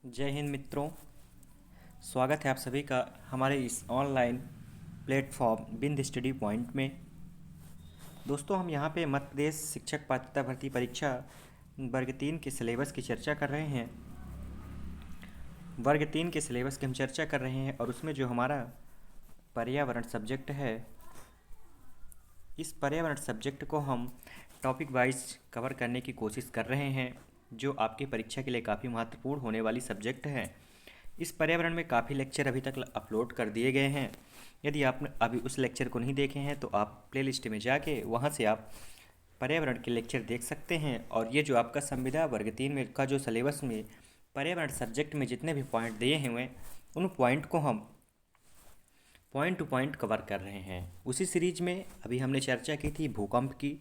जय हिंद मित्रों। स्वागत है आप सभी का हमारे इस ऑनलाइन प्लेटफॉर्म बिंद स्टडी पॉइंट में। दोस्तों, हम यहाँ पे मध्य प्रदेश शिक्षक पात्रता भर्ती परीक्षा वर्ग 3 के सिलेबस की चर्चा कर रहे हैं। वर्ग 3 के सिलेबस की हम चर्चा कर रहे हैं और उसमें जो हमारा पर्यावरण सब्जेक्ट है, इस पर्यावरण सब्जेक्ट को हम टॉपिक वाइज कवर करने की कोशिश कर रहे हैं, जो आपकी परीक्षा के लिए काफ़ी महत्वपूर्ण होने वाली सब्जेक्ट है। इस पर्यावरण में काफ़ी लेक्चर अभी तक अपलोड कर दिए गए हैं। यदि आपने अभी उस लेक्चर को नहीं देखे हैं तो आप प्लेलिस्ट में जाके वहाँ से आप पर्यावरण के लेक्चर देख सकते हैं। और ये जो आपका संविदा वर्ग 3 में का जो सिलेबस में पर्यावरण सब्जेक्ट में जितने भी पॉइंट दिए हुए हैं, उन पॉइंट को हम पॉइंट टू पॉइंट कवर कर रहे हैं। उसी सीरीज में अभी हमने चर्चा की थी भूकंप की,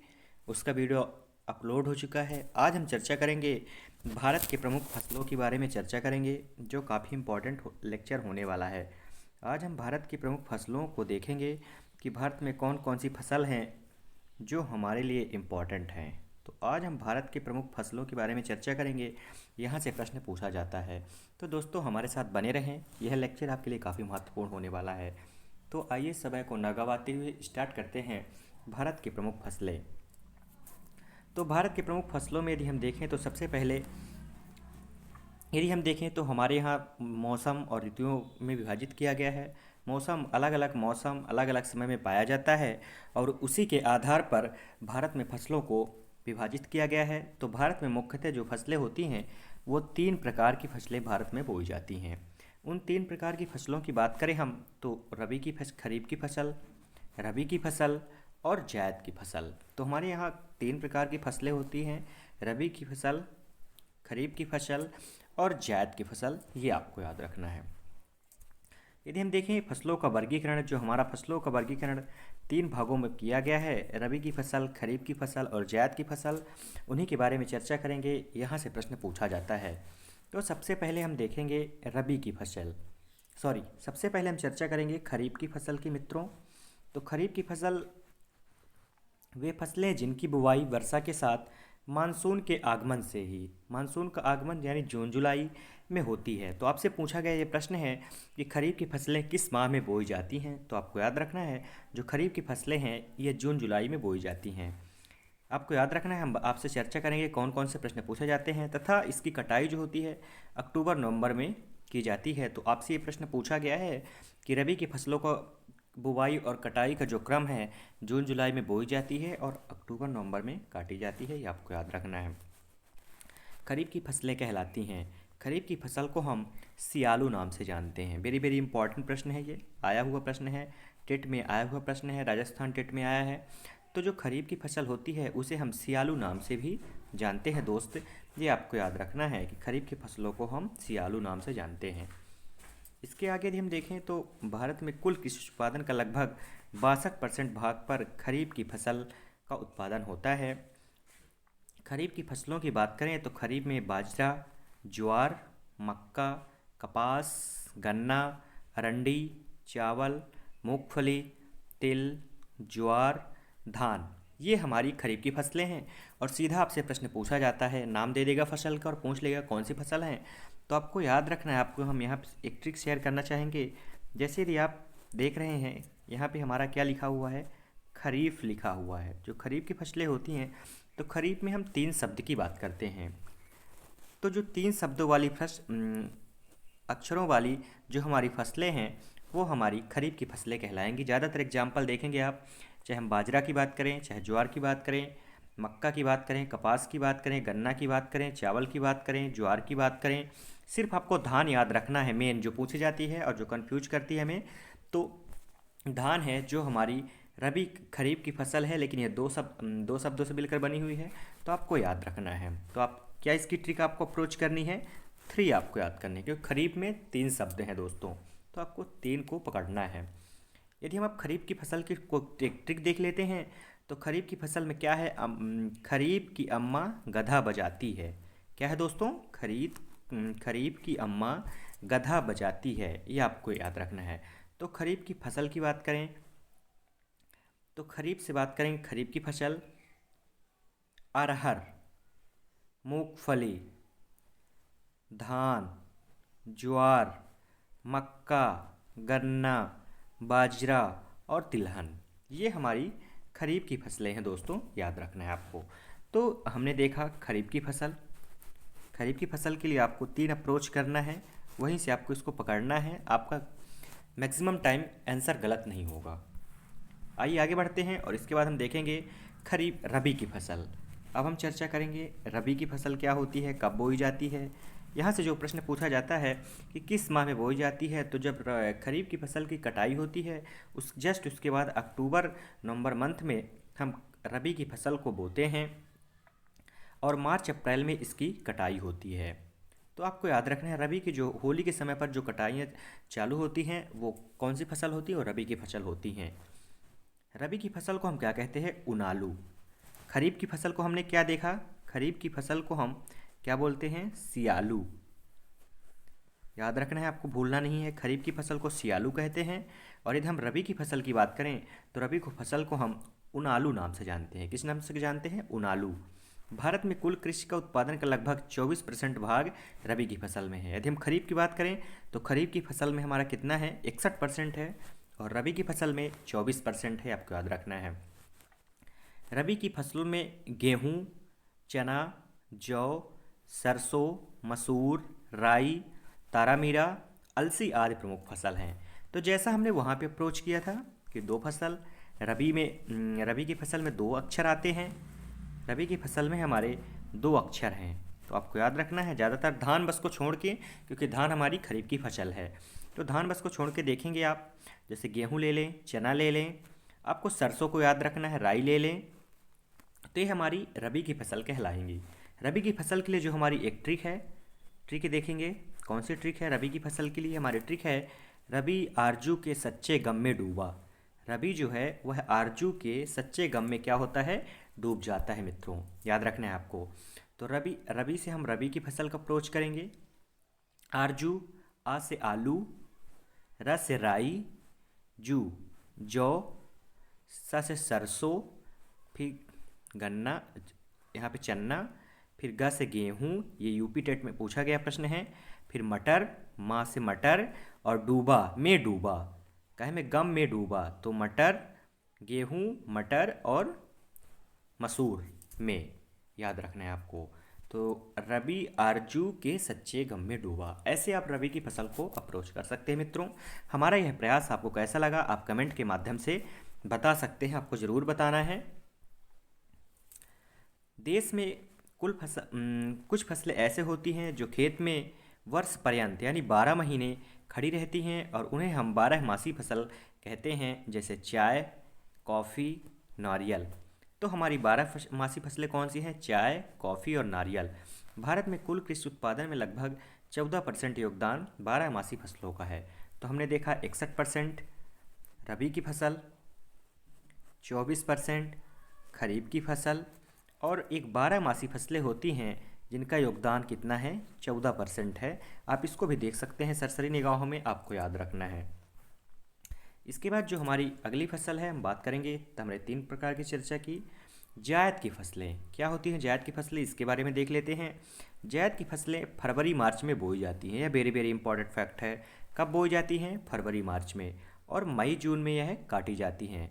उसका वीडियो अपलोड हो चुका है। आज हम चर्चा करेंगे भारत के प्रमुख फसलों के बारे में चर्चा करेंगे, जो काफ़ी इम्पोर्टेंट लेक्चर होने वाला है। आज हम भारत की प्रमुख फसलों को देखेंगे कि भारत में कौन कौन सी फसल हैं जो हमारे लिए इम्पोर्टेंट हैं। तो आज हम भारत के प्रमुख फसलों के बारे में चर्चा करेंगे। यहाँ से प्रश्न पूछा जाता है, तो दोस्तों हमारे साथ बने रहें। यह लेक्चर आपके लिए काफ़ी महत्वपूर्ण होने वाला है। तो आइए समय को न गवाते हुए स्टार्ट करते हैं भारत की प्रमुख फसलें। तो भारत के प्रमुख फसलों में यदि हम देखें तो सबसे पहले तो हमारे यहाँ मौसम और ऋतुओं में विभाजित किया गया है। मौसम अलग अलग समय में पाया जाता है और उसी के आधार पर भारत में फसलों को विभाजित किया गया है। तो भारत में मुख्यतः जो फसलें होती हैं वो 3 प्रकार की फसलें भारत में बोई जाती हैं। उन 3 प्रकार की फसलों की बात करें हम तो खरीफ की फसल, रबी की फसल और जायद की फसल। तो हमारे यहाँ 3 प्रकार की फसलें होती हैं, रबी की फसल, खरीफ की फसल और जायद की फसल। ये आपको याद रखना है। यदि हम देखें फसलों का वर्गीकरण, जो हमारा फसलों का वर्गीकरण 3 भागों में किया गया है, रबी की फसल, खरीफ की फसल और जायद की फसल, उन्हीं के बारे में चर्चा करेंगे। यहाँ से प्रश्न पूछा जाता है। तो सबसे पहले हम देखेंगे रबी की फसल, सबसे पहले हम चर्चा करेंगे खरीफ की फसल की मित्रों। तो खरीफ की फसल वे फसलें जिनकी बुवाई वर्षा के साथ मानसून के आगमन से ही, मानसून का आगमन यानी जून जुलाई में होती है। तो आपसे पूछा गया ये प्रश्न है कि खरीफ की फसलें किस माह में बोई जाती हैं। तो आपको याद रखना है जो खरीफ की फसलें हैं ये जून जुलाई में बोई जाती हैं। आपको याद रखना है, हम आपसे चर्चा करेंगे कौन कौन से प्रश्न पूछे जाते हैं, तथा इसकी कटाई जो होती है अक्टूबर नवंबर में की जाती है। तो आपसे ये प्रश्न पूछा गया है कि रबी की फसलों को बुवाई और कटाई का जो क्रम है जून जुलाई में बोई जाती है और अक्टूबर नवंबर में काटी जाती है। ये आपको याद रखना है। खरीफ की फसलें कहलाती हैं, खरीफ की फसल को हम सियालू नाम से जानते हैं। वेरी वेरी इंपॉर्टेंट प्रश्न है, ये आया हुआ प्रश्न है, टेट में आया हुआ प्रश्न है, राजस्थान टेट में आया है। तो जो खरीफ की फसल होती है उसे हम सियालू नाम से भी जानते हैं दोस्त। ये आपको याद रखना है कि खरीफ की फसलों को हम सियालू नाम से जानते हैं। इसके आगे यदि हम देखें तो भारत में कुल कृषि उत्पादन का लगभग 62% भाग पर खरीफ की फसल का उत्पादन होता है। खरीफ की फसलों की बात करें तो खरीफ में बाजरा, ज्वार, मक्का, कपास, गन्ना, अरंडी, चावल, मूंगफली, तिल, ज्वार, धान, ये हमारी खरीफ की फसलें हैं। और सीधा आपसे प्रश्न पूछा जाता है, नाम दे देगा फसल का और पूछ लेगा कौन सी फसल है। तो आपको याद रखना है, आपको हम यहाँ पे एक ट्रिक शेयर करना चाहेंगे। जैसे यदि आप देख रहे हैं यहाँ पे हमारा क्या लिखा हुआ है, खरीफ लिखा हुआ है। जो खरीफ की फसलें होती हैं तो खरीफ में हम 3 शब्द की बात करते हैं। तो जो 3 शब्दों वाली अक्षरों वाली जो हमारी फसलें हैं वो हमारी खरीफ की फसलें कहलाएंगी। ज़्यादातर एग्जाम्पल देखेंगे आप, चाहे हम बाजरा की बात करें, चाहे ज्वार की बात करें, मक्का की बात करें, कपास की बात करें, गन्ना की बात करें, चावल की बात करें, ज्वार की बात करें। सिर्फ आपको धान याद रखना है, मेन जो पूछी जाती है और जो कन्फ्यूज करती है हमें। तो धान है जो हमारी रबी खरीफ की फसल है, लेकिन ये 2 शब्दों से मिलकर बनी हुई है। तो आपको याद रखना है। तो आप क्या इसकी ट्रिक आपको अप्रोच करनी है, 3 आपको याद करनी है, क्योंकि खरीफ में 3 शब्द हैं दोस्तों। तो आपको 3 को पकड़ना है। यदि हम आप खरीफ की फसल की को ट्रिक देख लेते हैं तो खरीफ की फसल में क्या है, खरीफ की अम्मा गधा बजाती है। क्या है दोस्तों, खरीफ की अम्मा गधा बजाती है, ये आपको याद रखना है। तो खरीफ की फसल की बात करें तो खरीफ से बात करें, खरीफ की फसल अरहर, मूंगफली, धान, ज्वार, मक्का, गन्ना, बाजरा और तिलहन। ये हमारी खरीफ की फसलें हैं दोस्तों, याद रखना है आपको। तो हमने देखा खरीफ की फसल। खरीफ की फसल के लिए आपको 3 अप्रोच करना है, वहीं से आपको इसको पकड़ना है, आपका मैक्सिमम टाइम आंसर गलत नहीं होगा। आइए आगे बढ़ते हैं और इसके बाद हम देखेंगे खरीफ रबी की फसल। अब हम चर्चा करेंगे रबी की फसल क्या होती है, कब बोई जाती है। यहाँ से जो प्रश्न पूछा जाता है कि किस माह में बोई जाती है, तो जब खरीफ की फसल की कटाई होती है उस जस्ट उसके बाद अक्टूबर नवंबर मंथ में हम रबी की फसल को बोते हैं और मार्च अप्रैल में इसकी कटाई होती है। तो आपको याद रखना है रबी की जो होली के समय पर जो कटाइयाँ चालू होती हैं वो कौन सी फसल होती है और रबी की फसल होती हैं। रबी की फसल को हम क्या कहते हैं, उनालू। खरीफ की फसल को हमने क्या देखा, खरीफ की फसल को हम क्या बोलते हैं, सियालू। याद रखना है आपको, भूलना नहीं है, खरीफ की फसल को सियालू कहते हैं। और यदि हम रबी की फसल की बात करें तो रबी को फसल को हम उनालू नाम से जानते हैं। किस नाम से जानते हैं, उनालू। भारत में कुल कृषि का उत्पादन का लगभग 24% भाग रबी की फसल में है। यदि हम खरीफ की बात करें तो खरीफ की फसल में हमारा कितना है, 61% है, और रबी की फसल में 24% है, आपको याद रखना है। रबी की फसलों में गेहूँ, चना, जौ, सरसों, मसूर, राई, तारामीरा, अलसी आदि प्रमुख फसल हैं। तो जैसा हमने वहाँ पे अप्रोच किया था कि दो फसल रबी की फसल में 2 अक्षर आते हैं, रबी की फसल में हमारे 2 अक्षर हैं। तो आपको याद रखना है, ज़्यादातर धान बस को छोड़ के, क्योंकि धान हमारी खरीफ की फसल है, तो धान बस को छोड़ के देखेंगे आप, जैसे गेहूँ ले लें, चना ले लें, आपको सरसों को याद रखना है, राई ले लें, तो ये हमारी रबी की फसल कहलाएंगी। रबी की फसल के लिए जो हमारी एक ट्रिक है, ट्रिक देखेंगे कौन सी ट्रिक है रबी की फसल के लिए। हमारी ट्रिक है रबी आरजू के सच्चे गम में डूबा। रबी जो है वह आरजू के सच्चे गम में क्या होता है, डूब जाता है मित्रों, याद रखना है आपको। तो रबी रबी से हम रबी की फसल का अप्रोच करेंगे। आरजू, आ से आलू, र से राई, जू जौ, सा से सरसों, फिर गन्ना, यहाँ पे चन्ना, फिर ग से गेहूँ, ये यूपी टेट में पूछा गया प्रश्न है। फिर मटर, माँ से मटर, और डूबा में डूबा, कहे में गम में डूबा, तो मटर, गेहूँ, मटर और मसूर में, याद रखना है आपको। तो रबी आरजू के सच्चे गम में डूबा, ऐसे आप रबी की फसल को अप्रोच कर सकते हैं मित्रों। हमारा यह प्रयास आपको कैसा लगा आप कमेंट के माध्यम से बता सकते हैं, आपको ज़रूर बताना है। देश में कुछ फसलें ऐसे होती हैं जो खेत में वर्ष पर्यंत यानी 12 महीने खड़ी रहती हैं और उन्हें हम 12 मासी फसल कहते हैं, जैसे चाय, कॉफ़ी, नारियल। तो हमारी 12 मासी फसलें कौन सी हैं, चाय, कॉफ़ी और नारियल। भारत में कुल कृषि उत्पादन में लगभग 14% योगदान 12 मासी फसलों का है। तो हमने देखा 61% रबी की फसल, 24% खरीफ की फसल, और एक 12 मासी फसलें होती हैं जिनका योगदान कितना है, 14% है। आप इसको भी देख सकते हैं सरसरी निगाहों में, आपको याद रखना है। इसके बाद जो हमारी अगली फसल है हम बात करेंगे, तो हमने 3 प्रकार की चर्चा की। जायद की फसलें क्या होती हैं, जायद की फसलें इसके बारे में देख लेते हैं। जायद की फसलें फरवरी मार्च में बोई जाती हैं, यह वेरी वेरी इंपॉर्टेंट फैक्ट है। कब बोई जाती हैं, फरवरी मार्च में, और मई जून में यह काटी जाती हैं।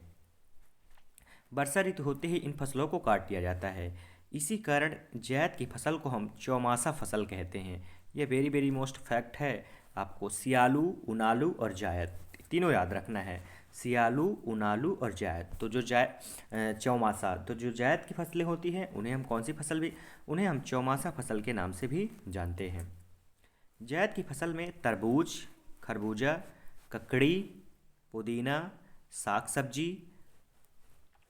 वर्षा ऋतु होते ही इन फसलों को काट दिया जाता है, इसी कारण जायद की फसल को हम चौमासा फसल कहते हैं। यह वेरी वेरी मोस्ट फैक्ट है, आपको सियालू, उनालू और जायद तीनों याद रखना है, सियालू, उनालू और जायद। तो जो चौमासा, तो जो जायद की फसलें होती हैं उन्हें हम कौन सी फसल भी, उन्हें हम चौमासा फसल के नाम से भी जानते हैं। जायद की फसल में तरबूज, खरबूजा, ककड़ी, पुदीना, साग सब्जी,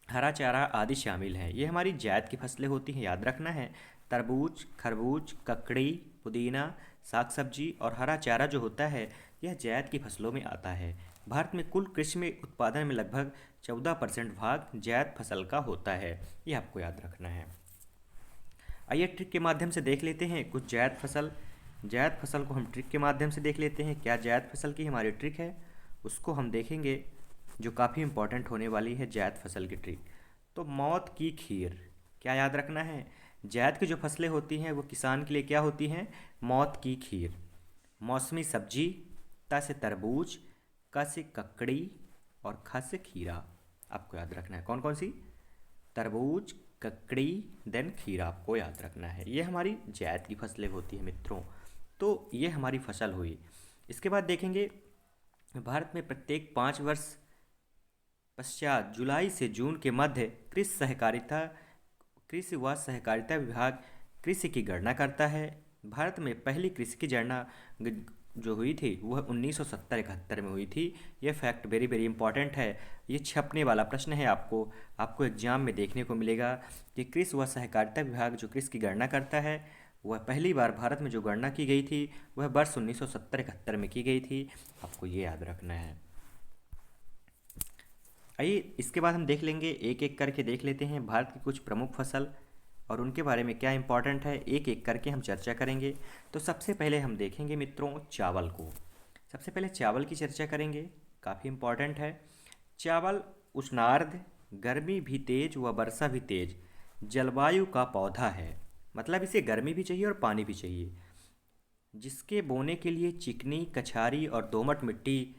हरा चारा आदि शामिल हैं। ये हमारी जायद की फसलें होती हैं, याद रखना है। तरबूज, खरबूज, ककड़ी, पुदीना, साग सब्जी और हरा चारा जो होता है यह जायद की फसलों में आता है। भारत में कुल कृषि में उत्पादन में लगभग 14% भाग जायद फसल का होता है, ये आपको याद रखना है। आइए ट्रिक के माध्यम से देख लेते हैं कुछ जायद फसल को हम ट्रिक के माध्यम से देख लेते हैं। क्या जायद फसल की हमारी ट्रिक है उसको हम देखेंगे, जो काफ़ी इंपॉर्टेंट होने वाली है जायद फसल की ट्रिक। तो मौत की खीर, क्या याद रखना है, जायद की जो फसलें होती हैं वो किसान के लिए क्या होती हैं, मौत की खीर। मौसमी सब्जी, त से तरबूज, क से ककड़ी और ख से खीरा। आपको याद रखना है कौन कौन सी? तरबूज, ककड़ी, देन खीरा आपको याद रखना है। ये हमारी जायद की फसलें होती हैं मित्रों। तो ये हमारी फसल हुई। इसके बाद देखेंगे भारत में प्रत्येक 5 वर्ष पश्चात जुलाई से जून के मध्य कृषि व सहकारिता विभाग कृषि की गणना करता है। भारत में पहली कृषि की गणना जो हुई थी वह 1970-71 में हुई थी। यह फैक्ट वेरी वेरी इंपॉर्टेंट है। ये छपने वाला प्रश्न है, आपको एग्जाम में देखने को मिलेगा कि कृषि व सहकारिता विभाग जो कृषि की गणना करता है वह पहली बार भारत में जो गणना की गई थी वह वर्ष 1970-71 में की गई थी। आपको ये याद रखना है। आइए इसके बाद हम देख लेंगे, एक एक करके देख लेते हैं भारत की कुछ प्रमुख फसल और उनके बारे में क्या इंपॉर्टेंट है, एक एक करके हम चर्चा करेंगे। तो सबसे पहले हम देखेंगे मित्रों चावल को। सबसे पहले चावल की चर्चा करेंगे, काफ़ी इंपॉर्टेंट है। चावल उष्णार्ध, गर्मी भी तेज व वर्षा भी तेज जलवायु का पौधा है। मतलब इसे गर्मी भी चाहिए और पानी भी चाहिए, जिसके बोने के लिए चिकनी, कछारी और दोमट मिट्टी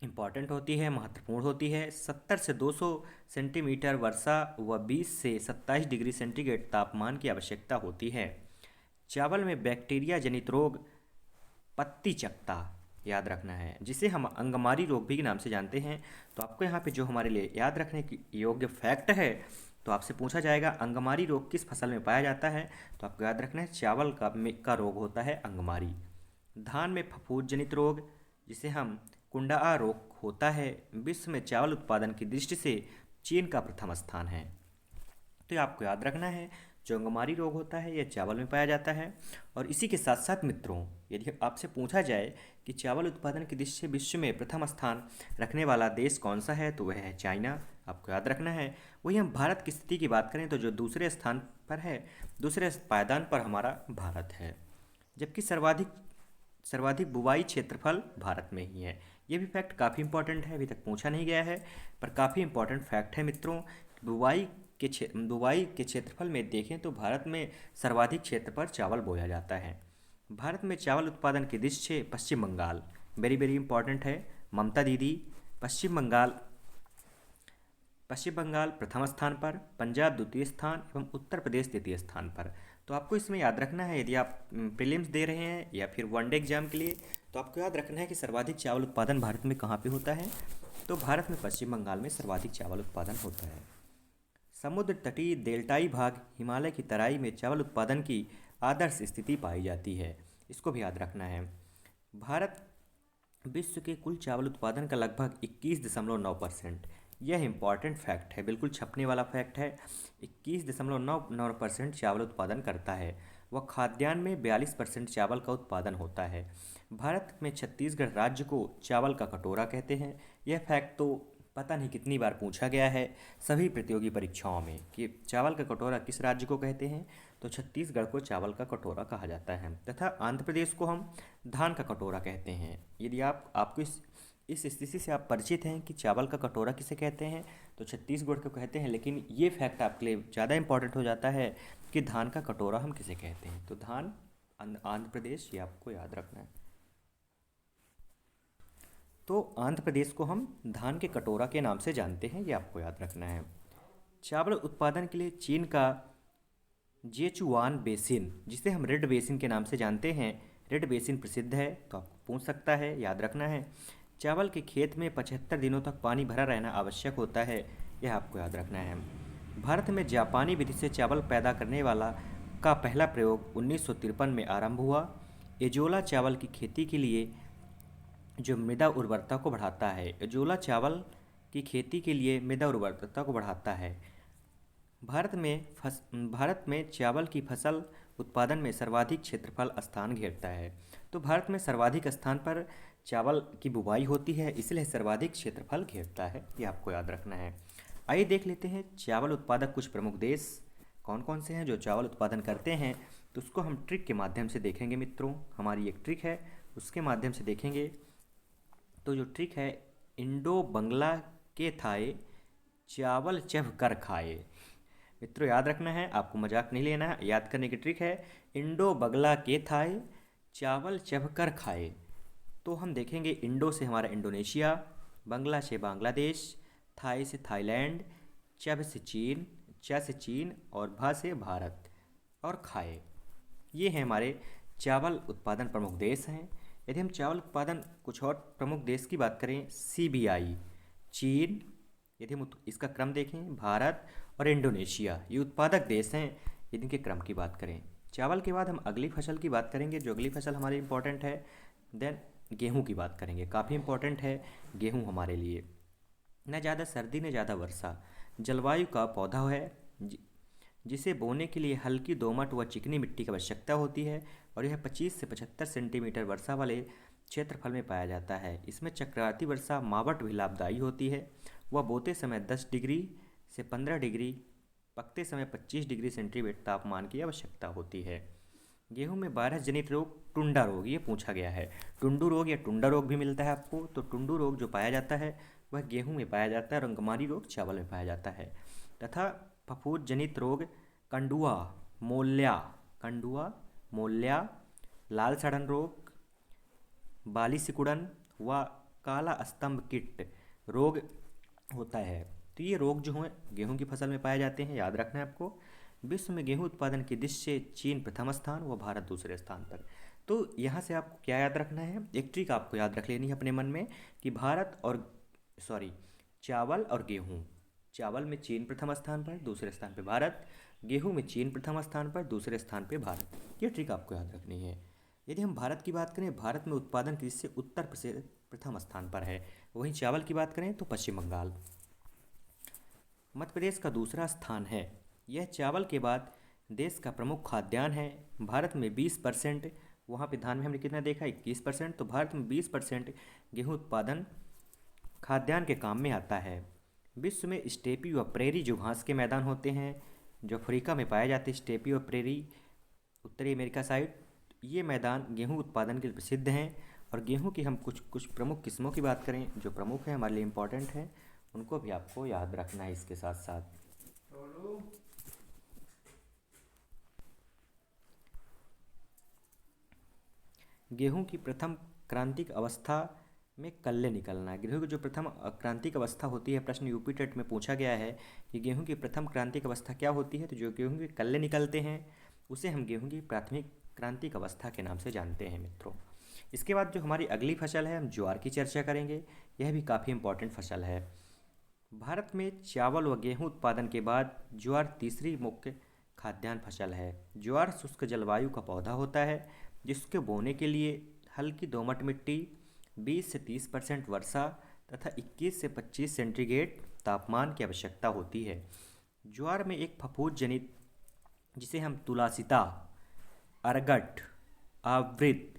इम्पॉर्टेंट होती है, महत्वपूर्ण होती है। 70 से 200 सेंटीमीटर वर्षा व 20 से 27 डिग्री सेंटीग्रेड तापमान की आवश्यकता होती है। चावल में बैक्टीरिया जनित रोग पत्ती चक्का याद रखना है, जिसे हम अंगमारी रोग भी के नाम से जानते हैं। तो आपको यहाँ पे जो हमारे लिए याद रखने की योग्य फैक्ट है, तो आपसे पूछा जाएगा अंगमारी रोग किस फसल में पाया जाता है, तो आपको याद रखना है चावल का रोग होता है अंगमारी। धान में फफूंद जनित रोग जिसे हम कुंडा रोग होता है। विश्व में चावल उत्पादन की दृष्टि से चीन का प्रथम स्थान है। तो ये आपको याद रखना है, जो अंगमारी रोग होता है यह चावल में पाया जाता है। और इसी के साथ साथ मित्रों, यदि आपसे पूछा जाए कि चावल उत्पादन की दृष्टि से विश्व में प्रथम स्थान रखने वाला देश कौन सा है, तो वह है चाइना। आपको याद रखना है। वही हम भारत की स्थिति की बात करें तो जो दूसरे स्थान पर है, दूसरे पायदान पर हमारा भारत है, जबकि सर्वाधिक बुवाई क्षेत्रफल भारत में ही है। ये भी फैक्ट काफ़ी इंपॉर्टेंट है, अभी तक पूछा नहीं गया है पर काफ़ी इंपॉर्टेंट फैक्ट है मित्रों। बुवाई के क्षेत्रफल में देखें तो भारत में सर्वाधिक क्षेत्र पर चावल बोया जाता है। भारत में चावल उत्पादन की दृष्टि से पश्चिम बंगाल वेरी वेरी इंपॉर्टेंट है। ममता दीदी पश्चिम बंगाल प्रथम स्थान पर, पंजाब द्वितीय स्थान एवं उत्तर प्रदेश तृतीय स्थान पर। तो आपको इसमें याद रखना है, यदि आप प्रीलिम्स दे रहे हैं या फिर वनडे एग्जाम के लिए, तो आपको याद रखना है कि सर्वाधिक चावल उत्पादन भारत में कहाँ पे होता है, तो भारत में पश्चिम बंगाल में सर्वाधिक चावल उत्पादन होता है। समुद्र तटीय डेल्टाई भाग हिमालय की तराई में चावल उत्पादन की आदर्श स्थिति पाई जाती है, इसको भी याद रखना है। भारत विश्व के कुल चावल उत्पादन का लगभग 21.9%, यह इंपॉर्टेंट फैक्ट है, बिल्कुल छपने वाला फैक्ट है। 21.99% चावल उत्पादन करता है। वह खाद्यान्न में 42% चावल का उत्पादन होता है। भारत में छत्तीसगढ़ राज्य को चावल का कटोरा कहते हैं। यह फैक्ट तो पता नहीं कितनी बार पूछा गया है सभी प्रतियोगी परीक्षाओं में कि चावल का कटोरा किस राज्य को कहते हैं, तो छत्तीसगढ़ को चावल का कटोरा कहा जाता है। तथा आंध्र प्रदेश को हम धान का कटोरा कहते हैं। यदि आपको इस स्थिति से आप परिचित हैं कि चावल का कटोरा किसे कहते हैं, तो छत्तीसगढ़ को कहते हैं। लेकिन ये फैक्ट आपके लिए ज़्यादा इंपॉर्टेंट हो जाता है कि धान का कटोरा हम किसे कहते हैं, तो धान आंध्र प्रदेश, ये आपको याद रखना है। तो आंध्र प्रदेश को हम धान के कटोरा के नाम से जानते हैं, ये आपको याद रखना है। चावल उत्पादन के लिए चीन का जेचुआन बेसिन, जिसे हम रेड बेसिन के नाम से जानते हैं, रेड बेसिन प्रसिद्ध है। तो आपको पूछ सकता है, याद रखना है। चावल के खेत में 75 दिनों तक पानी भरा रहना आवश्यक होता है, यह आपको याद रखना है। भारत में जापानी विधि से चावल पैदा करने वाला का पहला प्रयोग 1953 में आरंभ हुआ। एजोला चावल की खेती के लिए जो मृदा उर्वरता को बढ़ाता है, एजोला चावल की खेती के लिए मृदा उर्वरता को बढ़ाता है। भारत में चावल की फसल उत्पादन में सर्वाधिक क्षेत्रफल स्थान घेरता है। तो भारत में सर्वाधिक स्थान पर चावल की बुवाई होती है, इसलिए सर्वाधिक क्षेत्रफल घेरता है, ये आपको याद रखना है। आइए देख लेते हैं चावल उत्पादक कुछ प्रमुख देश कौन कौन से हैं जो चावल उत्पादन करते हैं। तो उसको हम ट्रिक के माध्यम से देखेंगे मित्रों, हमारी एक ट्रिक है उसके माध्यम से देखेंगे। तो जो ट्रिक है, इंडो बंगला के थाए चावल चभ कर खाए। मित्रों याद रखना है, आपको मजाक नहीं लेना है, याद करने की ट्रिक है। इंडो बंगला के थाए चावल चबकर खाए, तो हम देखेंगे इंडो से हमारा इंडोनेशिया, बांग्ला से बांग्लादेश, थाई से थाईलैंड, चब से चीन, च से चीन और भा से भारत और खाए। ये हैं हमारे चावल उत्पादन प्रमुख देश हैं। यदि हम चावल उत्पादन कुछ और प्रमुख देश की बात करें, सीबीआई चीन, यदि हम इसका क्रम देखें, भारत और इंडोनेशिया, ये उत्पादक देश हैं यदि इनके क्रम की बात करें। चावल के बाद हम अगली फसल की बात करेंगे, जो अगली फसल हमारी इंपॉर्टेंट है। देन गेहूं की बात करेंगे, काफ़ी इंपॉर्टेंट है गेहूं हमारे लिए। न ज़्यादा सर्दी न ज़्यादा वर्षा, जलवायु का पौधा है जिसे बोने के लिए हल्की दोमट व चिकनी मिट्टी की आवश्यकता होती है और यह 25 से 75 सेंटीमीटर वर्षा वाले क्षेत्रफल में पाया जाता है। इसमें चक्रवाती वर्षा मावट भी लाभदायी होती है। वह बोते समय 10 डिग्री से 15 डिग्री, पकते समय 25 डिग्री सेंटीग्रेड तापमान की आवश्यकता होती है। गेहूं में वायरस जनित रोग टुंडा रोग, ये पूछा गया है। टुंडू रोग या टुंडा रोग भी मिलता है आपको। तो टुंडू रोग जो पाया जाता है वह गेहूं में पाया जाता है और अंगमारी रोग चावल में पाया जाता है। तथा फफूंद जनित रोग कंडुआ मोल्या, कंडुआ मोल्या, लाल सड़न रोग, बाली सिकुड़न व काला स्तंभ कीट रोग होता है। तो ये रोग जो हैं गेहूं की फसल में पाए जाते हैं, याद रखना है आपको। विश्व में गेहूं उत्पादन की दृष्टि से चीन प्रथम स्थान व भारत दूसरे स्थान पर। तो यहाँ से आपको क्या याद रखना है, एक ट्रिक आपको याद रख लेनी है अपने मन में कि भारत और सॉरी चावल और गेहूं, चावल में चीन प्रथम स्थान पर, दूसरे स्थान पर भारत। गेहूं में चीन प्रथम स्थान पर, दूसरे स्थान पर भारत। ये ट्रिक आपको याद रखनी है। यदि हम भारत की बात करें, भारत में उत्पादन कृषि से उत्तर प्रदेश प्रथम स्थान पर है। वहीं चावल की बात करें तो पश्चिम बंगाल। मध्य प्रदेश का दूसरा स्थान है। यह चावल के बाद देश का प्रमुख खाद्यान्न है। भारत में 20%, वहाँ पे धान में हमने कितना देखा 21%, तो भारत में 20% गेहूं उत्पादन खाद्यान्न के काम में आता है। विश्व में स्टेपी व प्रेरी जो घास के मैदान होते हैं, जो अफ्रीका में पाए जाते हैं, स्टेपी व प्रेरी उत्तरी अमेरिका साइड, ये मैदान गेहूं उत्पादन के लिए प्रसिद्ध हैं। और गेहूं की हम कुछ कुछ प्रमुख किस्मों की बात करें जो प्रमुख हैं हमारे लिए इम्पोर्टेंट हैं, उनको भी आपको याद रखना है इसके साथ साथ। गेहूं की प्रथम क्रांतिक अवस्था में कल्ले निकलना। गेहूं की जो प्रथम क्रांतिक अवस्था होती है, प्रश्न यूपी टेट में पूछा गया है कि गेहूं की प्रथम क्रांतिक अवस्था क्या होती है। तो जो गेहूं के कल्ले निकलते हैं उसे हम गेहूं की प्राथमिक क्रांतिक अवस्था के नाम से जानते हैं मित्रों। इसके बाद जो हमारी अगली फसल है, हम ज्वार की चर्चा करेंगे। यह भी काफ़ी इंपॉर्टेंट फसल है। भारत में चावल व गेहूं उत्पादन के बाद ज्वार तीसरी मुख्य खाद्यान्न फसल है। ज्वार शुष्क जलवायु का पौधा होता है जिसके बोने के लिए हल्की दोमट मिट्टी, 20 से 30% वर्षा तथा 21 से 25 सेंटीग्रेड तापमान की आवश्यकता होती है। ज्वार में एक फफूंद जनित, जिसे हम तुलासिता, अरगट, आवृत,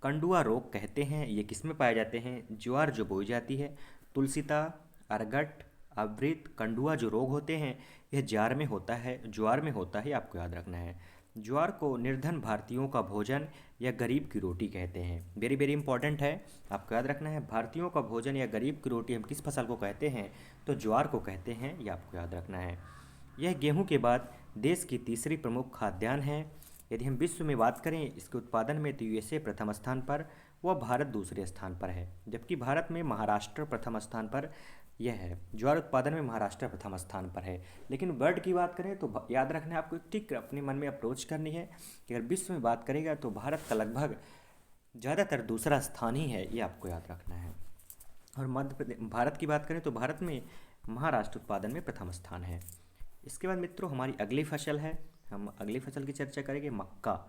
कंडुआ रोग कहते हैं, ये किस में पाए जाते हैं। ज्वार जो बोई जाती है, तुलसिता, अरगट, आवृत, कंडुआ जो रोग होते हैं यह ज्वार में होता है, ज्वार में होता है, आपको याद रखना है। ज्वार को निर्धन भारतीयों का भोजन या गरीब की रोटी कहते हैं। वेरी वेरी इंपॉर्टेंट है, आपको याद रखना है। भारतीयों का भोजन या गरीब की रोटी हम किस फसल को कहते हैं, तो ज्वार को कहते हैं, ये आपको याद रखना है। यह गेहूं के बाद देश की तीसरी प्रमुख खाद्यान्न है। यदि हम विश्व में बात करें इसके उत्पादन में, तो यूएसए प्रथम स्थान पर व भारत दूसरे स्थान पर है, जबकि भारत में महाराष्ट्र प्रथम स्थान पर यह है। ज्वार उत्पादन में महाराष्ट्र प्रथम स्थान पर है। लेकिन वर्ल्ड की बात करें तो याद रखना है आपको, एक टिक अपने मन में अप्रोच करनी है कि अगर विश्व में बात करेगा तो भारत का लगभग ज़्यादातर दूसरा स्थान ही है, ये आपको याद रखना है। और मध्य प्रदेश भारत की बात करें तो भारत में महाराष्ट्र उत्पादन में प्रथम स्थान है। इसके बाद मित्रों हमारी अगली फसल है, हम अगली फसल की चर्चा करेंगे मक्का।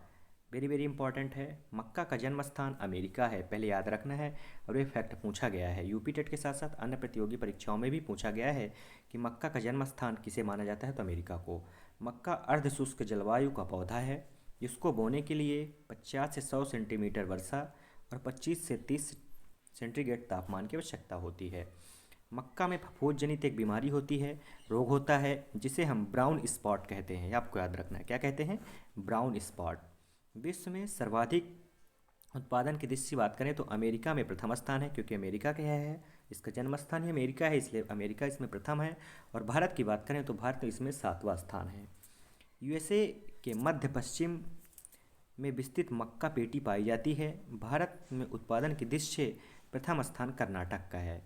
वेरी वेरी इंपॉर्टेंट है। मक्का का जन्म स्थान अमेरिका है, पहले याद रखना है। और ये फैक्ट पूछा गया है यूपी टेट के साथ साथ अन्य प्रतियोगी परीक्षाओं में भी पूछा गया है कि मक्का का जन्म स्थान किसे माना जाता है, तो अमेरिका को। मक्का अर्ध शुष्क जलवायु का पौधा है जिसको बोने के लिए 50 से 100 सेंटीमीटर वर्षा और 25 से 30 सेंटीग्रेड तापमान की आवश्यकता होती है। मक्का में फफूंद जनित एक बीमारी होती है, रोग होता है, जिसे हम ब्राउन स्पॉट कहते हैं, आपको याद रखना है। क्या कहते हैं, ब्राउन स्पॉट। विश्व में सर्वाधिक उत्पादन की दृष्टि से बात करें तो अमेरिका में प्रथम स्थान है, क्योंकि अमेरिका क्या है, इसका जन्म स्थान ही अमेरिका है, इसलिए अमेरिका इसमें प्रथम है। और भारत की बात करें तो भारत इसमें 7वां स्थान है। यूएसए के मध्य पश्चिम में विस्तृत मक्का पेटी पाई जाती है। भारत में उत्पादन की दृष्टि से प्रथम स्थान कर्नाटक का है।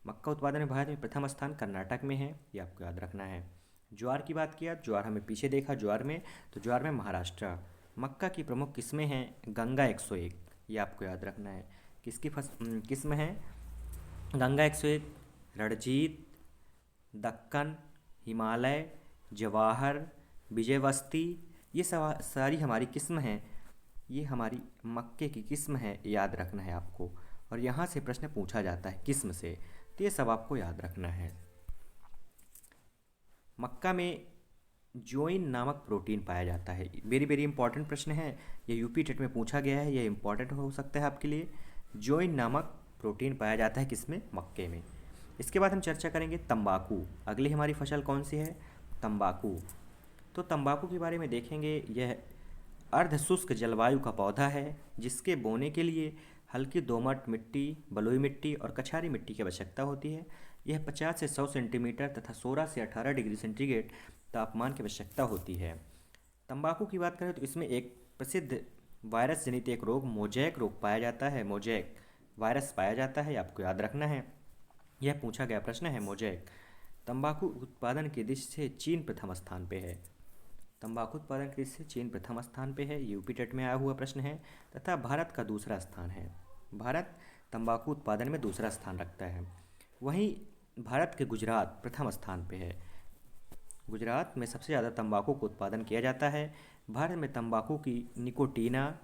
मक्का उत्पादन में भारत में प्रथम स्थान कर्नाटक में है, ये आपको याद रखना है। ज्वार की बात किया, ज्वार हमें पीछे देखा ज्वार में, तो ज्वार में महाराष्ट्र। मक्का की प्रमुख किस्में हैं गंगा 101, ये आपको याद रखना है। किसकी किस्म है? गंगा 101, रणजीत, दक्कन, हिमालय, जवाहर, विजयवस्ती, ये सारी हमारी किस्म हैं। ये हमारी मक्के की किस्म है, याद रखना है आपको। और यहाँ से प्रश्न पूछा जाता है किस्म से, तो ये सब आपको याद रखना है। मक्का में जोइन नामक प्रोटीन पाया जाता है। वेरी वेरी इंपॉर्टेंट प्रश्न है, ये यूपी टेट में पूछा गया है, ये इंपॉर्टेंट हो सकता है आपके लिए। जोइन नामक प्रोटीन पाया जाता है किसमें? मक्के में। इसके बाद हम चर्चा करेंगे तंबाकू। अगली हमारी फसल कौन सी है? तंबाकू। तो तंबाकू के बारे में देखेंगे, यह अर्धशुष्क जलवायु का पौधा है जिसके बोने के लिए हल्की दोमट मिट्टी, बलुई मिट्टी और कछारी मिट्टी की आवश्यकता होती है। यह 50 से 100 सेंटीमीटर तथा 16 से 18 डिग्री सेंटीग्रेड तापमान की आवश्यकता होती है। तंबाकू की बात करें तो इसमें एक प्रसिद्ध वायरस जनित एक रोग मोजैक रोग पाया जाता है। मोजैक वायरस पाया जाता है, आपको याद रखना है, यह पूछा गया प्रश्न है मोजैक। तंबाकू उत्पादन की दृष्टि से चीन प्रथम स्थान पे है। तंबाकू उत्पादन की दृष्टि से चीन प्रथम स्थान पे है, यूपी टेट में आया हुआ प्रश्न है। तथा भारत का दूसरा स्थान है। भारत तंबाकू उत्पादन में दूसरा स्थान रखता है। वहीं भारत के गुजरात प्रथम स्थान पे है। गुजरात में सबसे ज़्यादा तंबाकू का उत्पादन किया जाता है। भारत में तंबाकू की निकोटीना,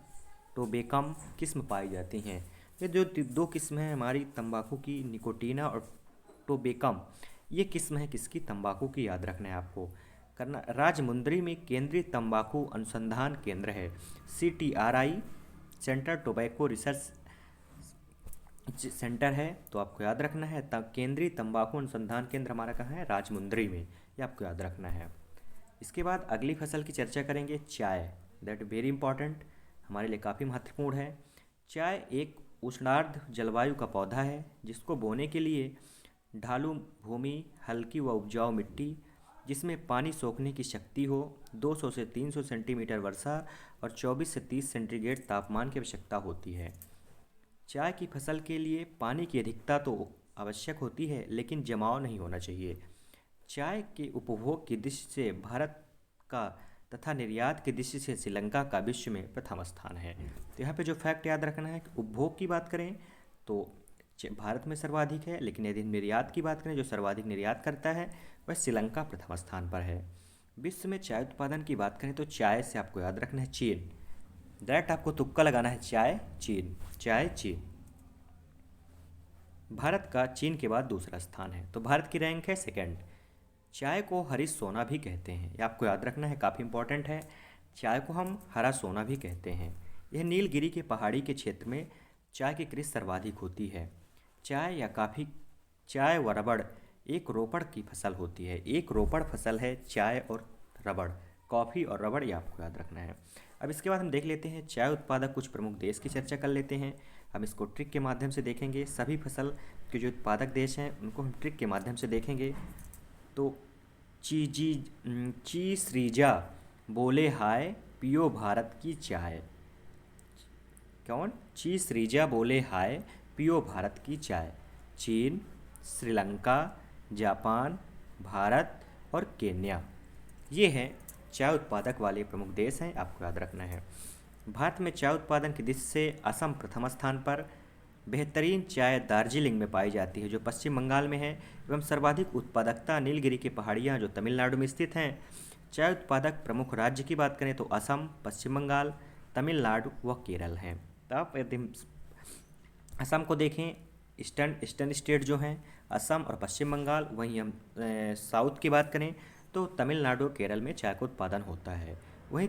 टोबेकम किस्म पाई जाती हैं। ये जो दो किस्म हैं हमारी तंबाकू की, निकोटीना और टोबेकम, ये किस्म है किसकी? तंबाकू की, याद रखना है आपको। करना राजमुंदरी में केंद्रीय तंबाकू अनुसंधान केंद्र है, CTRI, centre tobacco research centre है, तो आपको याद रखना है। केंद्रीय तंबाकू अनुसंधान केंद्र हमारा कहाँ है? राजमुंदरी में, ये आपको याद रखना है। इसके बाद अगली फसल की चर्चा करेंगे, चाय। दैट वेरी इंपॉर्टेंट, हमारे लिए काफ़ी महत्वपूर्ण है। चाय एक उष्णार्ध जलवायु का पौधा है जिसको बोने के लिए ढालू भूमि, हल्की व उपजाऊ मिट्टी जिसमें पानी सोखने की शक्ति हो, 200 से 300 सेंटीमीटर वर्षा और 24 से 30 सेंटीग्रेड तापमान की आवश्यकता होती है। चाय की फसल के लिए पानी की अधिकता तो आवश्यक होती है, लेकिन जमाव नहीं होना चाहिए। चाय के उपभोग की दृष्टि से भारत का तथा निर्यात की दृष्टि से श्रीलंका का विश्व में प्रथम स्थान है। तो यहाँ पे जो फैक्ट याद रखना है कि उपभोग की बात करें तो भारत में सर्वाधिक है, लेकिन यदि निर्यात की बात करें, जो सर्वाधिक निर्यात करता है वह श्रीलंका प्रथम स्थान पर है। विश्व में चाय उत्पादन की बात करें तो चाय से आपको याद रखना है चीन। डायरेक्ट आपको तुक्का लगाना है, चाय चीन, चाय चीन। भारत का चीन के बाद दूसरा स्थान है, तो भारत की रैंक है सेकंड। चाय को हरी सोना भी कहते हैं, ये आपको याद रखना है, काफ़ी इंपॉर्टेंट है। चाय को हम हरा सोना भी कहते हैं। यह नीलगिरी के पहाड़ी के क्षेत्र में चाय की कृषि सर्वाधिक होती है। चाय या काफ़ी, चाय व रबड़ एक रोपड़ की फसल होती है। एक रोपड़ फसल है चाय और रबड़, कॉफ़ी और रबड़, ये आपको याद रखना है। अब इसके बाद हम देख लेते हैं चाय उत्पादक कुछ प्रमुख देश की चर्चा कर लेते हैं। हम इसको ट्रिक के माध्यम से देखेंगे। सभी फसल के जो उत्पादक देश हैं उनको हम ट्रिक के माध्यम से देखेंगे। तो श्रीजा बोले हाय पियो भारत की चाय। कौन? श्रीजा बोले हाय पियो भारत की चाय। चीन, श्रीलंका, जापान, भारत और केन्या, ये हैं चाय उत्पादक वाले प्रमुख देश हैं, आपको याद रखना है। भारत में चाय उत्पादन की दृष्टि से असम प्रथम स्थान पर। बेहतरीन चाय दार्जिलिंग में पाई जाती है जो पश्चिम बंगाल में है, एवं सर्वाधिक उत्पादकता नीलगिरी की पहाड़ियाँ जो तमिलनाडु में स्थित हैं। चाय उत्पादक प्रमुख राज्य की बात करें तो असम, पश्चिम बंगाल, तमिलनाडु व केरल हैं। तो आप यदि असम को देखें, ईस्टर्न स्टेट जो हैं असम और पश्चिम बंगाल, वहीं हम साउथ की बात करें तो तमिलनाडु केरल में चाय का उत्पादन होता है। वहीं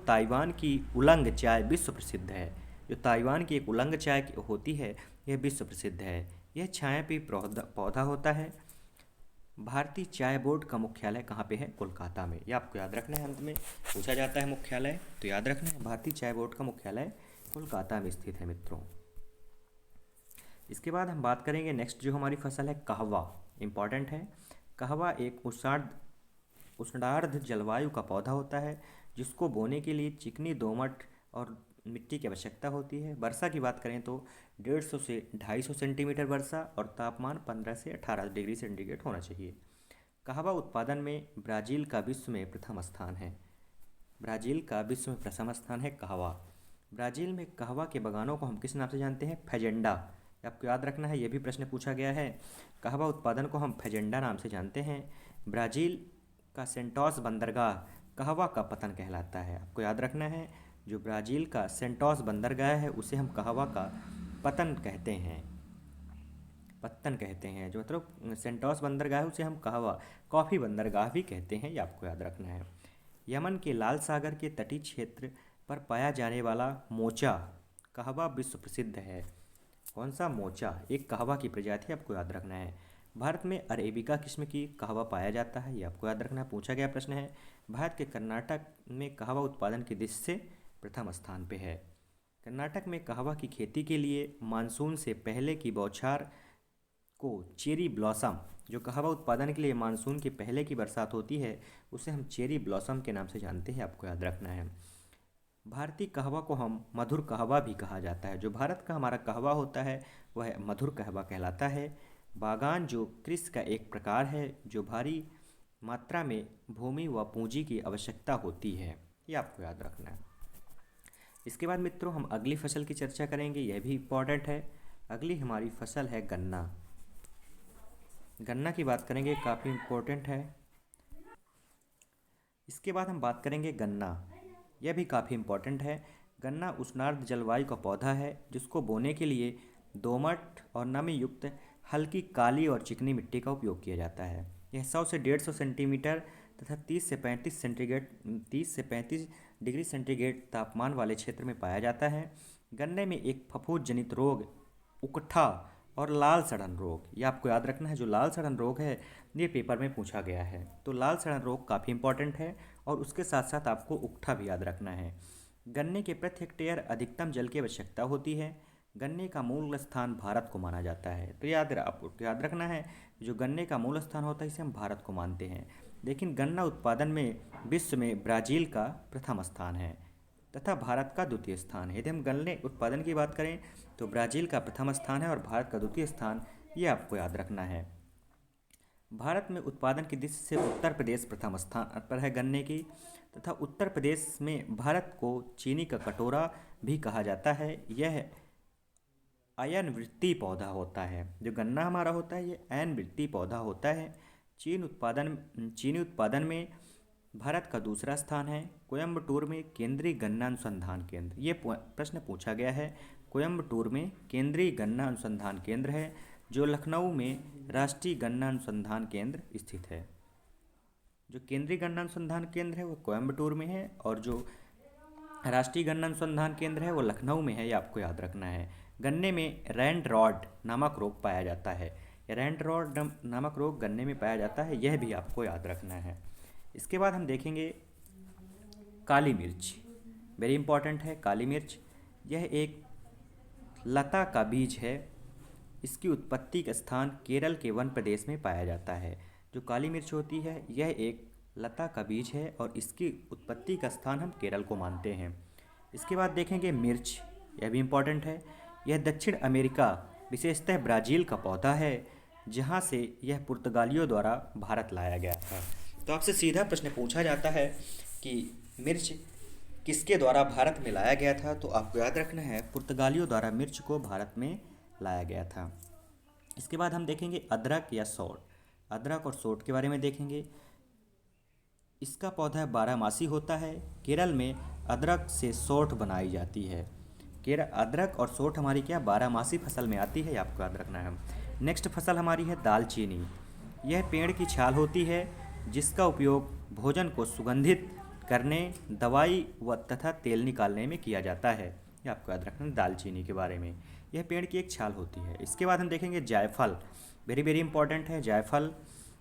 ताइवान की उलंग चाय विश्व प्रसिद्ध है। जो ताइवान की एक उलंग चाय होती है यह विश्व प्रसिद्ध है। यह छायापी पौधा होता है। भारतीय चाय बोर्ड का मुख्यालय कहाँ पे है? कोलकाता में। यह आपको याद रखना है, अंत में पूछा जाता है मुख्यालय, तो याद रखना है भारतीय चाय बोर्ड का मुख्यालय कोलकाता में स्थित है मित्रों। इसके बाद हम बात करेंगे नेक्स्ट जो हमारी फसल है कहवा, इम्पॉर्टेंट है। कहवा एक उष्णार्ध जलवायु का पौधा होता है जिसको बोने के लिए चिकनी दोमट और मिट्टी की आवश्यकता होती है। वर्षा की बात करें तो 150 से 250 सेंटीमीटर वर्षा और तापमान 15 से 18 डिग्री सेंटीग्रेड होना चाहिए। कहवा उत्पादन में ब्राज़ील का विश्व में प्रथम स्थान है। ब्राज़ील का विश्व में प्रथम स्थान है कहवा। ब्राज़ील में कहवा के बागानों को हम किस नाम से जानते हैं? फेजेंडा। आपको याद रखना है, यह भी प्रश्न पूछा गया है। कहवा उत्पादन को हम फेजेंडा नाम से जानते हैं। ब्राज़ील का सेंटोस बंदरगाह कहवा का पतन कहलाता है। आपको याद रखना है, जो ब्राज़ील का सेंटोस बंदरगाह है उसे हम कहवा का पतन कहते हैं, पत्तन कहते हैं। जो मतलब सेंटोस बंदरगाह है उसे हम कहवा कॉफ़ी बंदरगाह भी कहते हैं, ये आपको याद रखना है। यमन के लाल सागर के तटीय क्षेत्र पर पाया जाने वाला मोचा कहवा विश्व प्रसिद्ध है। कौन सा? मोचा एक कहवा की प्रजाति है, आपको याद रखना है। भारत में अरेबिका किस्म की कहवा पाया जाता है, ये आपको याद रखना है, पूछा गया प्रश्न है। भारत के कर्नाटक में कहवा उत्पादन की दृष्टि से प्रथम स्थान पे है। कर्नाटक में कहवा की खेती के लिए मानसून से पहले की बौछार को चेरी ब्लॉसम, जो कहवा उत्पादन के लिए मानसून के पहले की बरसात होती है उसे हम चेरी ब्लॉसम के नाम से जानते हैं, आपको याद रखना है। भारतीय कहवा को हम मधुर कहवा भी कहा जाता है। जो भारत का हमारा कहवा होता है वह मधुर कहवा कहलाता है। बागान जो कृषि का एक प्रकार है जो भारी मात्रा में भूमि व पूंजी की आवश्यकता होती है, ये आपको याद रखना है। इसके बाद मित्रों हम अगली फसल की चर्चा करेंगे, यह भी इम्पॉर्टेंट है। अगली हमारी फसल है गन्ना। गन्ना की बात करेंगे, काफ़ी इम्पोर्टेंट है। इसके बाद हम बात करेंगे गन्ना, यह भी काफ़ी इम्पोर्टेंट है। गन्ना उष्णार्द्र जलवायु का पौधा है जिसको बोने के लिए दोमट और नमी युक्त हल्की काली और चिकनी मिट्टी का उपयोग किया जाता है। यह 100 से 150 सेंटीमीटर तथा 30 से 35 डिग्री सेंटीग्रेड तापमान वाले क्षेत्र में पाया जाता है। गन्ने में एक फफूंद जनित रोग, उकठा और लाल सड़न रोग, ये आपको याद रखना है। जो लाल सड़न रोग है ये पेपर में पूछा गया है, तो लाल सड़न रोग काफ़ी इंपॉर्टेंट है और उसके साथ साथ आपको उकठा भी याद रखना है। गन्ने के प्रति हेक्टेयर अधिकतम जल की आवश्यकता होती है। गन्ने का मूल स्थान भारत को माना जाता है, तो आपको याद रखना है, जो गन्ने का मूल स्थान होता है इसे हम भारत को मानते हैं। लेकिन गन्ना उत्पादन में विश्व में ब्राज़ील का प्रथम स्थान है तथा भारत का द्वितीय स्थान है। यदि हम गन्ने उत्पादन की बात करें तो ब्राज़ील का प्रथम स्थान है और भारत का द्वितीय स्थान, ये आपको याद रखना है। भारत में उत्पादन की दृष्टि से उत्तर प्रदेश प्रथम स्थान पर है गन्ने की, तथा उत्तर प्रदेश में भारत को चीनी का कटोरा भी कहा जाता है। यह अयनवृत्ति पौधा होता है। जो गन्ना हमारा होता है ये अयनवृत्ति पौधा होता है। चीनी उत्पादन में भारत का दूसरा स्थान है। कोयम्बटूर में केंद्रीय गन्ना अनुसंधान केंद्र, ये प्रश्न पूछा गया है। कोयम्बटूर में केंद्रीय गन्ना अनुसंधान केंद्र है, जो लखनऊ में राष्ट्रीय गन्ना अनुसंधान केंद्र स्थित है। जो केंद्रीय गन्ना अनुसंधान केंद्र है वो कोयम्बटूर में है और जो राष्ट्रीय गन्ना अनुसंधान केंद्र है वो लखनऊ में है, ये आपको याद रखना है। गन्ने में रैंड रॉड नामक रोग पाया जाता है। रैंड रॉड नामक रोग गन्ने में पाया जाता है, यह भी आपको याद रखना है। इसके बाद हम देखेंगे काली मिर्च, वेरी इंपॉर्टेंट है। काली मिर्च यह एक लता का बीज है। इसकी उत्पत्ति का स्थान केरल के वन प्रदेश में पाया जाता है। जो काली मिर्च होती है यह एक लता का बीज है और इसकी उत्पत्ति का स्थान हम केरल को मानते हैं। इसके बाद देखेंगे मिर्च, यह भी इम्पॉर्टेंट है। यह दक्षिण अमेरिका विशेषतः ब्राज़ील का पौधा है, जहाँ से यह पुर्तगालियों द्वारा भारत लाया गया था। तो आपसे सीधा प्रश्न पूछा जाता है कि मिर्च किसके द्वारा भारत में लाया गया था, तो आपको याद रखना है पुर्तगालियों द्वारा मिर्च को भारत में लाया गया था। इसके बाद हम देखेंगे अदरक या सौठ। अदरक और सौठ के बारे में देखेंगे। इसका पौधा बारहमासी होता है। केरल में अदरक से सौठ बनाई जाती है। अदरक और सौठ हमारी क्या बारहमासी फसल में आती है, आपको याद रखना है। नेक्स्ट फसल हमारी है दालचीनी। यह पेड़ की छाल होती है जिसका उपयोग भोजन को सुगंधित करने, दवाई व तथा तेल निकालने में किया जाता है, ये आपको याद रखना है दालचीनी के बारे में। यह पेड़ की एक छाल होती है। इसके बाद हम देखेंगे जायफल, वेरी वेरी इंपॉर्टेंट है जायफल।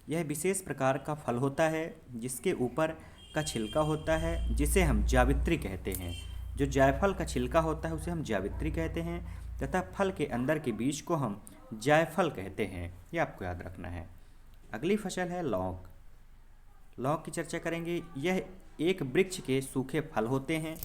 यह विशेष प्रकार का फल होता है जिसके ऊपर का छिलका होता है, जिसे हम जावित्री कहते हैं। जो जायफल का छिलका होता है उसे हम जावित्री कहते हैं तथा फल के अंदर के बीज को हम जायफल कहते हैं, ये आपको याद रखना है। अगली फसल है लौंग। लौंग की चर्चा करेंगे। यह एक वृक्ष के सूखे फल होते हैं।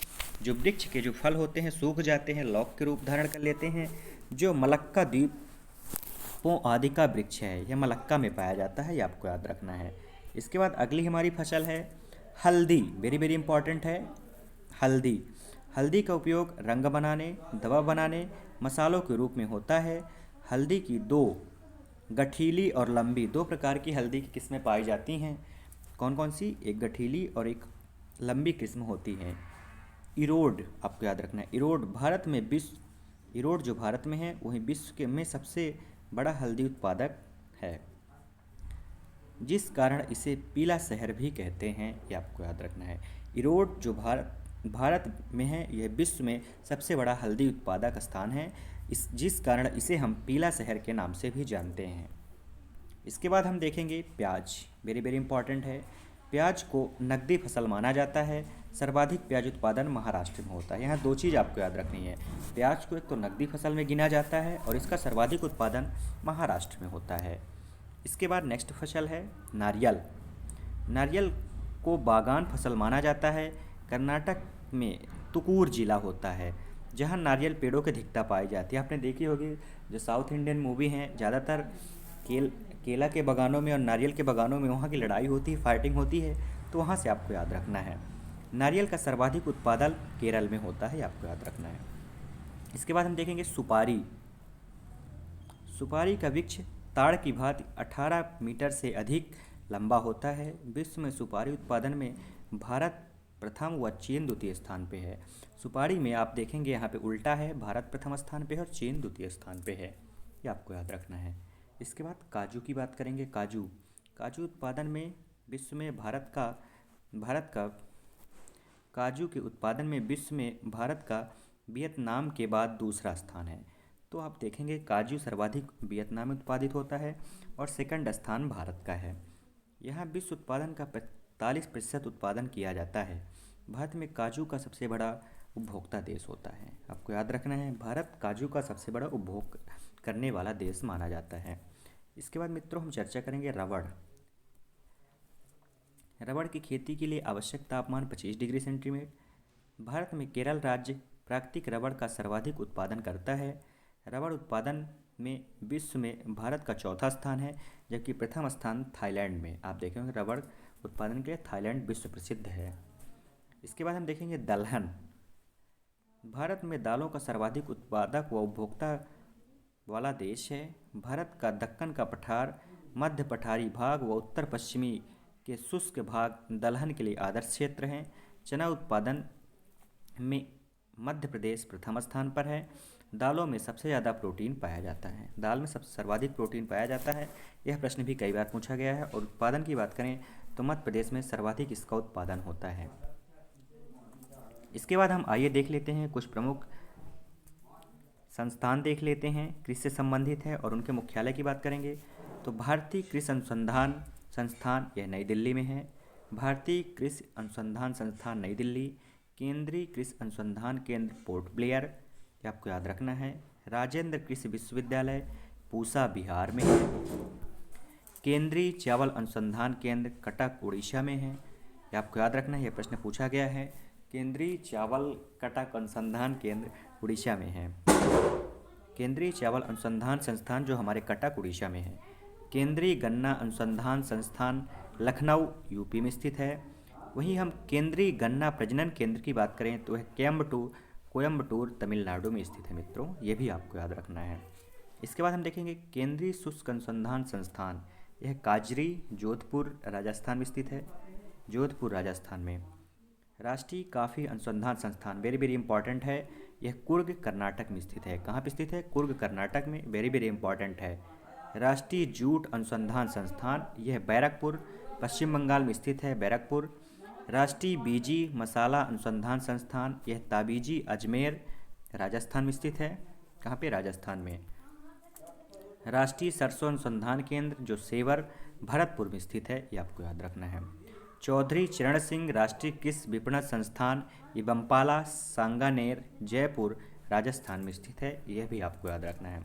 जो वृक्ष के जो फल होते हैं सूख जाते हैं, लौक के रूप धारण कर लेते हैं। जो मलक्का द्वीपों आदि का वृक्ष है, यह मलक्का में पाया जाता है, ये आपको याद रखना है। इसके बाद अगली हमारी फसल है हल्दी। वेरी वेरी इंपॉर्टेंट है हल्दी। हल्दी का उपयोग रंग बनाने, दवा बनाने, मसालों के रूप में होता है। हल्दी की दो गठीली और लंबी, दो प्रकार की हल्दी की किस्में पाई जाती हैं। कौन कौन सी? एक गठीली और एक लंबी किस्म होती है। इरोड आपको याद रखना है। इरोड जो भारत में है वही विश्व के में सबसे बड़ा हल्दी उत्पादक है, जिस कारण इसे पीला शहर भी कहते हैं, ये आपको याद रखना है। इरोड जो भारत में है, यह विश्व में सबसे बड़ा हल्दी उत्पादक स्थान है, जिस कारण इसे हम पीला शहर के नाम से भी जानते हैं। इसके बाद हम देखेंगे प्याज। वेरी वेरी इंपॉर्टेंट है। प्याज को नकदी फसल माना जाता है। सर्वाधिक प्याज उत्पादन महाराष्ट्र में होता है। यहाँ दो चीज़ आपको याद रखनी है। प्याज को एक तो नकदी फसल में गिना जाता है और इसका सर्वाधिक उत्पादन महाराष्ट्र में होता है। इसके बाद नेक्स्ट फसल है नारियल। नारियल को बागान फसल माना जाता है। कर्नाटक में तुकूर जिला होता है जहाँ नारियल पेड़ों की अधिकता पाई जाती है। आपने देखी होगी जो साउथ इंडियन मूवी हैं, ज़्यादातर केला के बागानों में और नारियल के बागानों में वहाँ की लड़ाई होती है, फाइटिंग होती है, तो वहाँ से आपको याद रखना है। नारियल का सर्वाधिक उत्पादन केरल में होता है, आपको याद रखना है। इसके बाद हम देखेंगे सुपारी। सुपारी का वृक्ष ताड़ की भांति 18 मीटर से अधिक लंबा होता है। विश्व में सुपारी उत्पादन में भारत प्रथम व चीन द्वितीय स्थान पे है। सुपारी में आप देखेंगे यहाँ पे उल्टा है, भारत प्रथम स्थान पे है और चीन द्वितीय स्थान पे है, ये आपको याद रखना है। इसके बाद काजू की बात करेंगे। काजू उत्पादन में विश्व में भारत का काजू के उत्पादन में विश्व में भारत का वियतनाम के बाद दूसरा स्थान है। तो आप देखेंगे काजू सर्वाधिक वियतनाम में उत्पादित होता है और सेकंड स्थान भारत का है। यहाँ विश्व उत्पादन का 45% उत्पादन किया जाता है। भारत में काजू का सबसे बड़ा उपभोक्ता देश होता है, आपको याद रखना है। भारत काजू का सबसे बड़ा उपभोग करने वाला देश माना जाता है। इसके बाद मित्रों हम चर्चा करेंगे रबड़। रबड़ की खेती के लिए आवश्यक तापमान 25 डिग्री सेंटीग्रेड। भारत में केरल राज्य प्राकृतिक रबड़ का सर्वाधिक उत्पादन करता है। रबड़ उत्पादन में विश्व में भारत का चौथा स्थान है, जबकि प्रथम स्थान थाईलैंड में। आप देखेंगे रबड़ उत्पादन के लिए थाईलैंड विश्व प्रसिद्ध है। इसके बाद हम देखेंगे दलहन। भारत में दालों का सर्वाधिक उत्पादक व उपभोक्ता वाला देश है। भारत का दक्कन का पठार, मध्य पठारी भाग व उत्तर पश्चिमी के शुष्क भाग दलहन के लिए आदर्श क्षेत्र हैं। चना उत्पादन में मध्य प्रदेश प्रथम स्थान पर है। दालों में सबसे ज़्यादा प्रोटीन पाया जाता है। दाल में सबसे सर्वाधिक प्रोटीन पाया जाता है। यह प्रश्न भी कई बार पूछा गया है। और उत्पादन की बात करें तो मध्य प्रदेश में सर्वाधिक इसका उत्पादन होता है। इसके बाद हम आइए देख लेते हैं कुछ प्रमुख संस्थान देख लेते हैं कृषि से संबंधित है और उनके मुख्यालय की बात करेंगे। तो भारतीय कृषि अनुसंधान संस्थान, यह नई दिल्ली में है। भारतीय कृषि अनुसंधान संस्थान नई दिल्ली। केंद्रीय कृषि अनुसंधान केंद्र पोर्ट ब्लेयर, ये आपको याद रखना है। राजेंद्र कृषि विश्वविद्यालय पूसा बिहार में है। केंद्रीय चावल अनुसंधान केंद्र कटक उड़ीसा में है, ये आपको याद रखना है, यह प्रश्न पूछा गया है। केंद्रीय चावल कटक अनुसंधान केंद्र उड़ीसा में है। केंद्रीय चावल अनुसंधान संस्थान जो हमारे कटक उड़ीसा में है। केंद्रीय गन्ना अनुसंधान संस्थान लखनऊ यूपी में स्थित है। वहीं हम केंद्रीय गन्ना प्रजनन केंद्र की बात करें तो वह कोयम्बटूर तमिलनाडु में स्थित है मित्रों, ये भी आपको याद रखना है। इसके बाद हम देखेंगे केंद्रीय शुष्क अनुसंधान संस्थान, यह काजरी जोधपुर राजस्थान में स्थित है, जोधपुर राजस्थान में। राष्ट्रीय काफ़ी अनुसंधान संस्थान वेरी वेरी इंपॉर्टेंट है, यह कुर्ग कर्नाटक में स्थित है। कहाँ पे स्थित है? कुर्ग कर्नाटक में, वेरी वेरी इंपॉर्टेंट है। राष्ट्रीय जूट अनुसंधान संस्थान, यह बैरकपुर पश्चिम बंगाल में स्थित है, बैरकपुर। राष्ट्रीय बीजी मसाला अनुसंधान संस्थान, यह ताबीजी अजमेर राजस्थान में स्थित है। कहाँ पे? राजस्थान में। राष्ट्रीय सरसों अनुसंधान केंद्र जो सेवर भरतपुर में स्थित है, ये आपको याद रखना है। चौधरी चरण सिंह राष्ट्रीय कृषि विपणन संस्थान, ये बम्पाला सांगानेर जयपुर राजस्थान में स्थित है, यह भी आपको याद रखना है।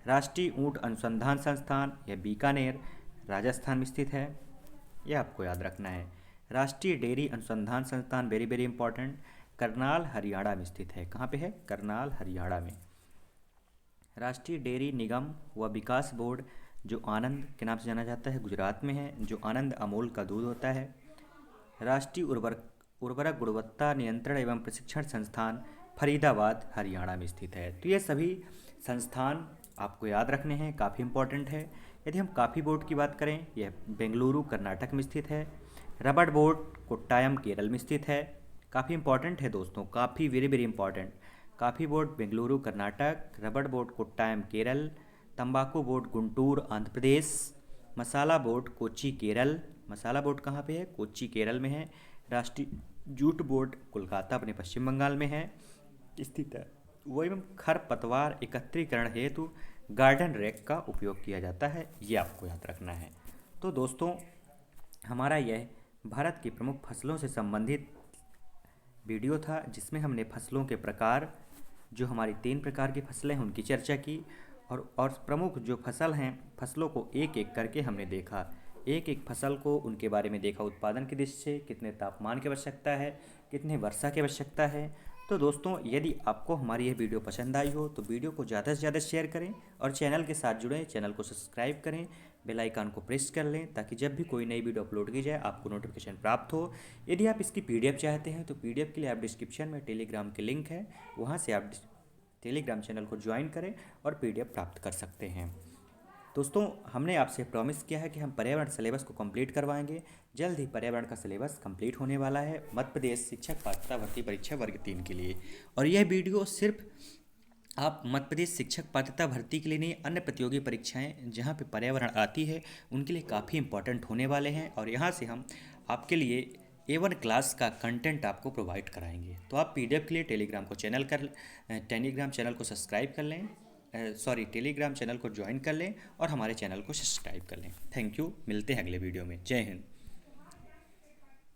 राष्ट्रीय ऊंट अनुसंधान संस्थान, यह बीकानेर राजस्थान में स्थित है, यह आपको याद रखना है। राष्ट्रीय डेयरी अनुसंधान संस्थान, very very important, Karnal Haryana में स्थित है। कहाँ पे है? करनाल हरियाणा में। राष्ट्रीय डेयरी निगम व विकास बोर्ड, जो आनंद के नाम से जाना जाता है, गुजरात में है, जो आनंद अमूल का दूध होता है। राष्ट्रीय उर्वरक गुणवत्ता नियंत्रण एवं प्रशिक्षण संस्थान, फरीदाबाद हरियाणा में स्थित है। तो ये सभी संस्थान आपको याद रखने हैं, काफ़ी इंपॉर्टेंट है। यदि हम कॉफ़ी बोर्ड की बात करें, यह बेंगलुरु कर्नाटक में स्थित है। रबड़ बोर्ड कोट्टायम केरल में स्थित है। काफ़ी इंपॉर्टेंट है दोस्तों, काफ़ी very very important. Coffee board Bengaluru Karnataka, रबड़ बोर्ड कोट्टायम केरल, तंबाकू बोर्ड गुंटूर आंध्र प्रदेश, मसाला बोर्ड कोच्चि केरल। मसाला बोर्ड कहाँ पे है? कोच्चि केरल में है। राष्ट्रीय जूट बोर्ड कोलकाता अपने पश्चिम बंगाल में है स्थित है। वो एवं खरपतवार एकत्रीकरण हेतु गार्डन रैक का उपयोग किया जाता है, ये आपको याद रखना है। तो दोस्तों, हमारा यह भारत की प्रमुख फसलों से संबंधित वीडियो था, जिसमें हमने फसलों के प्रकार, जो हमारी 3 प्रकार की फसलें हैं, उनकी चर्चा की, और प्रमुख जो फसल हैं, फसलों को एक एक करके हमने देखा। एक एक फसल को उनके बारे में देखा, उत्पादन की दृष्टि से कितने तापमान की आवश्यकता है, कितने वर्षा की आवश्यकता है। तो दोस्तों, यदि आपको हमारी यह वीडियो पसंद आई हो तो वीडियो को ज़्यादा से ज़्यादा शेयर करें और चैनल के साथ जुड़ें, चैनल को सब्सक्राइब करें, बेल आइकन को प्रेस कर लें, ताकि जब भी कोई नई वीडियो अपलोड की जाए आपको नोटिफिकेशन प्राप्त हो। यदि आप इसकी पीडीएफ चाहते हैं तो पीडीएफ के लिए आप डिस्क्रिप्शन में टेलीग्राम के लिंक है, वहाँ से आप टेलीग्राम चैनल को ज्वाइन करें और पीडीएफ प्राप्त कर सकते हैं। दोस्तों, हमने आपसे प्रॉमिस किया है कि हम पर्यावरण सिलेबस को कंप्लीट करवाएंगे। जल्द ही पर्यावरण का सिलेबस कंप्लीट होने वाला है मध्य प्रदेश शिक्षक पात्रता भर्ती परीक्षा वर्ग 3 के लिए। और यह वीडियो सिर्फ आप मध्य प्रदेश शिक्षक पात्रता भर्ती के लिए नहीं, अन्य प्रतियोगी परीक्षाएं जहां पे पर्यावरण आती है उनके लिए काफ़ी इंपॉर्टेंट होने वाले हैं। और यहां से हम आपके लिए A1 क्लास का कंटेंट आपको प्रोवाइड कराएंगे। तो आप पीडीएफ के लिए टेलीग्राम चैनल को सब्सक्राइब कर लें, टेलीग्राम चैनल को ज्वाइन कर लें और हमारे चैनल को सब्सक्राइब कर लें। थैंक यू, मिलते हैं अगले वीडियो में। जय हिंद।